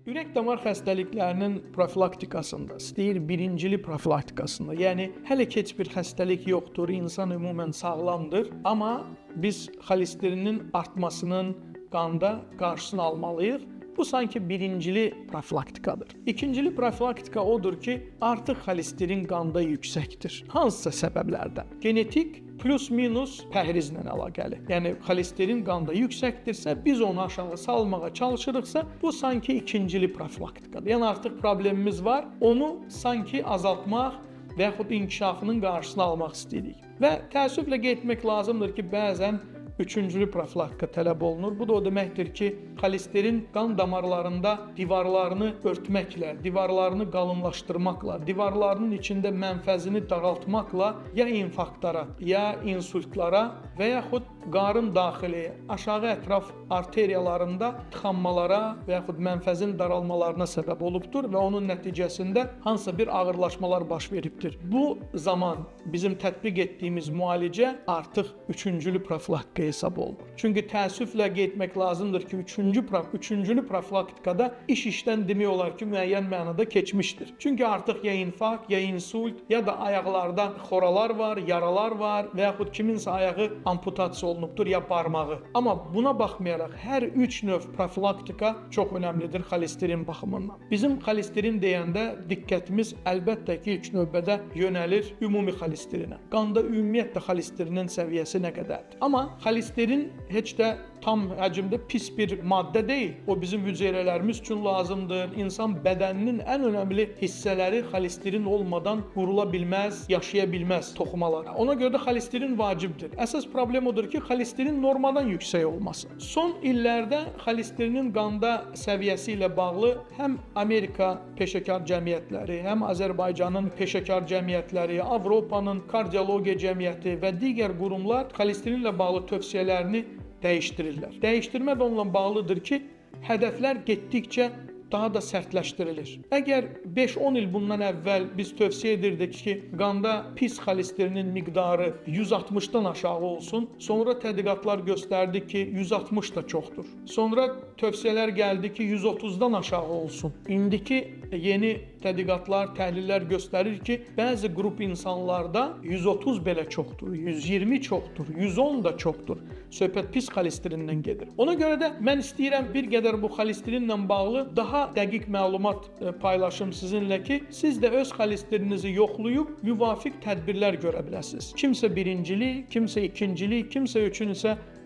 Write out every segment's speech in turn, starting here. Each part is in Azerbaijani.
Ürək damar xəstəliklərinin profilaktikasında, istəyir birincili profilaktikasında, yəni hələ ki heç bir xəstəlik yoxdur, insan ümumən sağlamdır, amma biz xolesterinin artmasının qanda qarşısını almalıyıq. Bu sanki birincili profilaktikadır. İkincili profilaktika odur ki, artıq xolesterin qanda yüksəkdir. Hansısa səbəblərdən. Genetik plus minus pəhrizlə əlaqəli. Yəni xolesterin qanda yüksəkdirsə, biz onu aşağı salmağa çalışırıqsa, bu sanki ikincili profilaktikadır. Yəni artıq problemimiz var, onu sanki azaltmaq və yaxud inkişafının qarşısını almaq istəyirik. Və təəssüflə qeyd etmək lazımdır ki, bəzən üçüncülü profilaktika tələb olunur. Bu da o deməkdir ki, xolesterin qan damarlarında divarlarını örtməklə, divarlarını qalınlaşdırmaqla, divarlarının içində mənfəzini daraltmaqla ya infarktlara, ya insultlara və yaxud qarın daxili, aşağı ətraf arteriyalarında tıxanmalara və yaxud mənfəzin daralmalarına səbəb olubdur və onun nəticəsində hansısa bir ağırlaşmalar baş veribdir. Bu zaman bizim tətbiq etdiyimiz müalicə artıq üçüncülü profilaktika hesab olunur. Çünki təəssüflə qeyd etmək lazımdır ki, üçüncülü profilaktikada iş işdən demək olar ki, müəyyən mənada keçmişdir. Çünki artıq ya infarkt, ya insult, ya da ayaqlarda xoralar var, yaralar var və yaxud kiminsə ayağı amputasiya olunubdur, ya barmağı. Amma buna baxmayaraq hər üç növ profilaktika çox önəmlidir xolesterin baxımından. Bizim xolesterin deyəndə diqqətimiz əlbəttə ki, ilk növbədə yönəlir ümumi xolesterinə. Qanda ümumiyyətlə xolesterinin səviyyəsi nə qədərdir? Amma xolesterin heç də tam həcmdə pis bir maddə deyil. O bizim hüceyrələrimiz üçün lazımdır. İnsan bədəninin ən önəmli hissələri xolesterin olmadan qurula bilməz, yaşaya bilməz toxumalara. Ona görə də xolesterin vacibdir. Əsas problem odur ki, xolesterin normadan yüksək olması. Son illərdə xolesterinin qanda səviyyəsi ilə bağlı həm Amerika peşəkar cəmiyyətləri, həm Azərbaycanın peşəkar cəmiyyətləri, Avropanın kardiologiya cəmiyyəti və digər qurumlar xolesterinlə bağlı tövsiyələrini dəyişdirirlər. Dəyişdirmə də onunla bağlıdır ki, hədəflər getdikcə daha da sərtləşdirilir. Əgər 5-10 il bundan əvvəl biz tövsiyə edirdik ki, qanda pis xolesterinin miqdarı 160-dan aşağı olsun, sonra tədqiqatlar göstərdi ki, 160 da çoxdur. Sonra tövsiyələr gəldi ki, 130-dan aşağı olsun. İndiki yeni tədqiqatlar, təhlillər göstərir ki, bəzi qrup insanlarda 130 belə çoxdur, 120 çoxdur, 110 da çoxdur. Söhbət pis xolesterindən gedir. Ona görə də mən istəyirəm bir qədər bu xolesterinlə bağlı daha dəqiq məlumat paylaşım sizinlə ki, siz də öz xolesterinizi yoxlayıb müvafiq tədbirlər görə biləsiniz. Kimsə birincili, kimsə ikincili, kimsə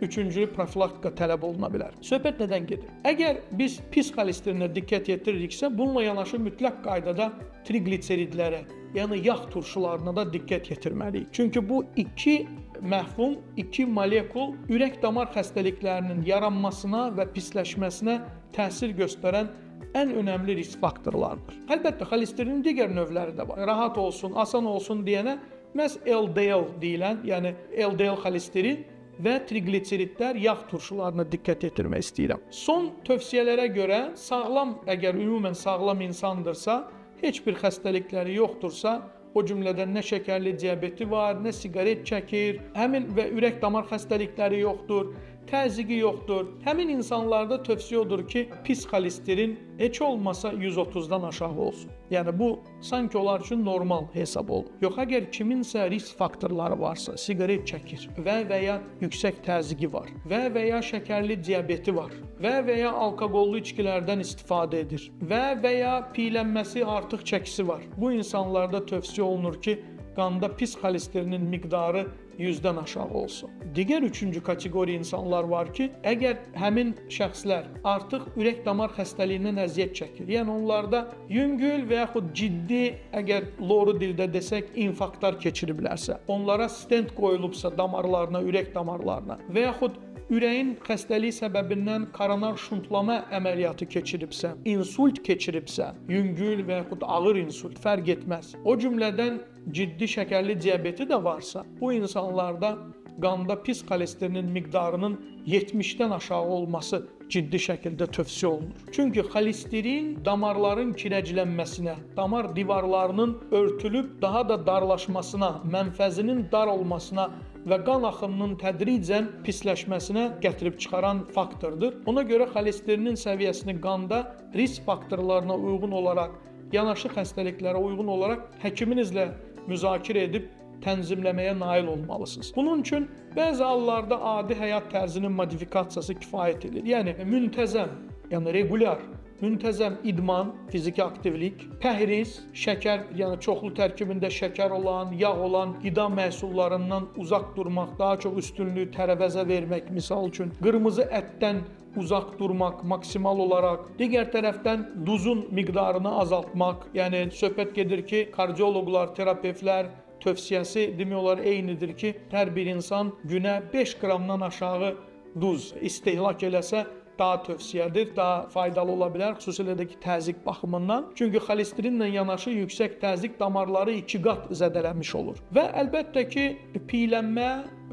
üçüncülü profilaktika tələb oluna bilər. Söhbət nədən gedir? Əgər biz pis xolesterinə diqqət yetiririksə, bununla yanaşı mütləq qaydada triqliseridlərə, yəni yağ turşularına da diqqət yetirməliyik. Çünki bu iki məfhum, iki molekul ürək damar xəstəliklərinin yaranmasına və pisləşməsinə təsir göstərən ən önəmli risk faktorlardır. Əlbəttə, xolesterinin digər növləri də var. Rahat olsun, asan olsun deyənə məhz LDL deyilən, yəni LDL xolesterin və triqliseridlər yağ turşularına diqqət yetirmək istəyirəm. Son tövsiyələrə görə sağlam, əgər ümumən sağlam insandırsa, heç bir xəstəlikləri yoxdursa, o cümlədən nə şəkərli diabeti var, nə siqaret çəkir, həmin və ürək damar xəstəlikləri yoxdur, təzyiqi yoxdur. Həmin insanlarda tövsiyə odur ki, pis xolesterin heç olmasa 130-dan aşağı olsun. Yəni bu sanki onlar üçün normal hesab olunur. Yox, əgər kiminsə risk faktorları varsa, siqaret çəkir və ya yüksək təzyiqi var və ya şəkərli diabeti var və ya alkoqollu içkilərdən istifadə edir və ya piylənməsi artıq çəkisi var. Bu insanlarda tövsiyə olunur ki, qanda pis xolesterinin miqdarı 100-dən aşağı olsun. Digər üçüncü kateqoriya insanlar var ki, əgər həmin şəxslər artıq ürək damar xəstəliyindən əziyyət çəkir, yəni onlarda yüngül və yaxud ciddi, əgər loru dildə desək, infarktlar keçiriblərsə, onlara stent qoyulubsa damarlarına, ürək damarlarına və yaxud ürəyin xəstəliyi səbəbindən koronar şuntlama əməliyyatı keçiribsə, insult keçiribsə, yüngül və yaxud ağır insult fərq etməz. O cümlədən ciddi şəkərli diabeti də varsa, bu insanlarda qanda pis xolesterinin miqdarının 70-dən aşağı olması ciddi şəkildə tövsiyə olunur. Çünki xolesterin damarların kirəclənməsinə, damar divarlarının örtülüb daha da darlaşmasına, mənfəzinin dar olmasına və qan axımının tədricən pisləşməsinə gətirib çıxaran faktordur. Ona görə xolesterinin səviyyəsini qanda risk faktorlarına uyğun olaraq, yanaşı xəstəliklərə uyğun olaraq həkiminizlə müzakirə edib tənzimləməyə nail olmalısınız. Bunun üçün bəzi hallarda adi həyat tərzinin modifikasiyası kifayət edir. Yəni müntəzəm, yəni regular, müntəzəm idman, fiziki aktivlik, pəhriz, şəkər, yəni çoxlu tərkibində şəkər olan, yağ olan qida məhsullarından uzaq durmaq, daha çox üstünlüyü tərəvəzə vermək, misal üçün qırmızı ətdən uzaq durmaq maksimal olaraq, digər tərəfdən duzun miqdarını azaltmaq, yəni söhbət gedir ki, kardioloqlar, terapevtlər tövsiyəsi demək olar eynidir ki, hər bir insan günə 5 qramdan aşağı duz istehlak eləsə daha tövsiyədir, daha faydalı ola bilər, xüsusilə də ki, təzyiq baxımından. Çünki xolesterinlə yanaşı yüksək təzyiq damarları 2 qat zədələnmiş olur. Və əlbəttə ki, piylənmə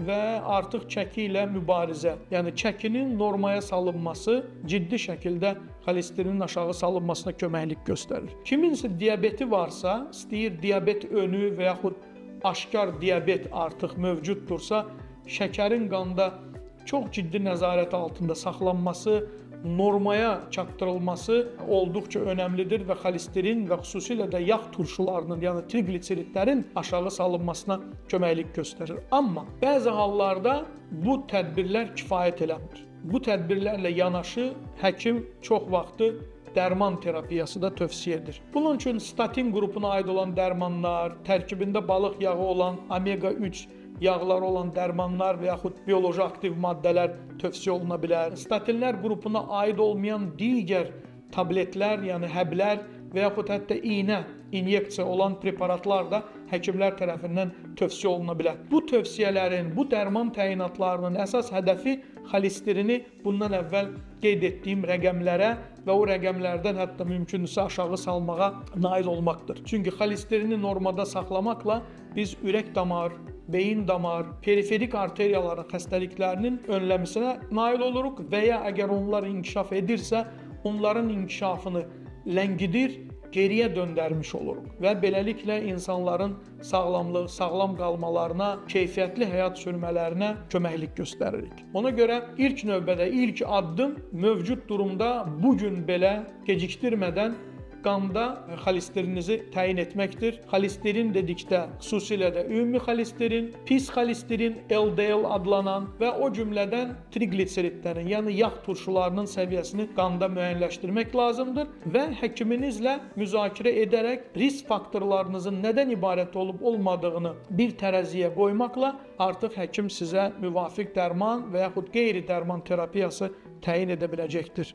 və artıq çəki ilə mübarizə, yəni çəkinin normaya salınması ciddi şəkildə xolesterinin aşağı salınmasına köməklik göstərir. Kiminsə diabeti varsa, istəyir diabet önü və yaxud aşkar diabet artıq mövcuddursa, şəkərin qanda çox ciddi nəzarət altında saxlanması, normaya çatdırılması olduqca önəmlidir və xolesterin və xüsusilə də yağ turşularının, yəni triqliseridlərin aşağı salınmasına köməklik göstərir. Amma bəzi hallarda bu tədbirlər kifayət eləmir. Bu tədbirlərlə yanaşı həkim çox vaxtı dərman terapiyası da tövsiyə edir. Bunun üçün statin qrupuna aid olan dərmanlar, tərkibində balıq yağı olan omega-3 yağları olan dərmanlar və yaxud bioloji aktiv maddələr tövsiyə oluna bilər. Statinlər qrupuna aid olmayan digər tabletlər, yəni həblər və yaxud hətta iynə, inyeksiya olan preparatlar da həkimlər tərəfindən tövsiyə oluna bilər. Bu tövsiyələrin, bu dərman təyinatlarının əsas hədəfi xolesterini bundan əvvəl qeyd etdiyim rəqəmlərə və o rəqəmlərdən hətta mümkünsə aşağı salmağa nail olmaqdır. Çünki xolesterini normada saxlamaqla biz ürək damar, beyin damar, periferik arteriyaların xəstəliklərinin önləməsinə nail oluruq və ya əgər onlar inkişaf edirsə, onların inkişafını ləngidir, geriyə döndərmiş oluruq və beləliklə insanların sağlam qalmalarına, keyfiyyətli həyat sürmələrinə köməklik göstəririk. Ona görə ilk növbədə ilk addım mövcud durumda bugün belə gecikdirmədən qanda xolesterinizi təyin etməkdir. Xolesterin dedikdə xüsusilə də ümumi xolesterin, pis xolesterin, LDL adlanan və o cümlədən triqliseridlərin, yəni yağ turşularının səviyyəsini qanda müəyyənləşdirmək lazımdır və həkiminizlə müzakirə edərək risk faktorlarınızın nədən ibarət olub olmadığını bir tərəziyə qoymaqla artıq həkim sizə müvafiq dərman və yaxud qeyri-dərman terapiyası təyin edə biləcəkdir.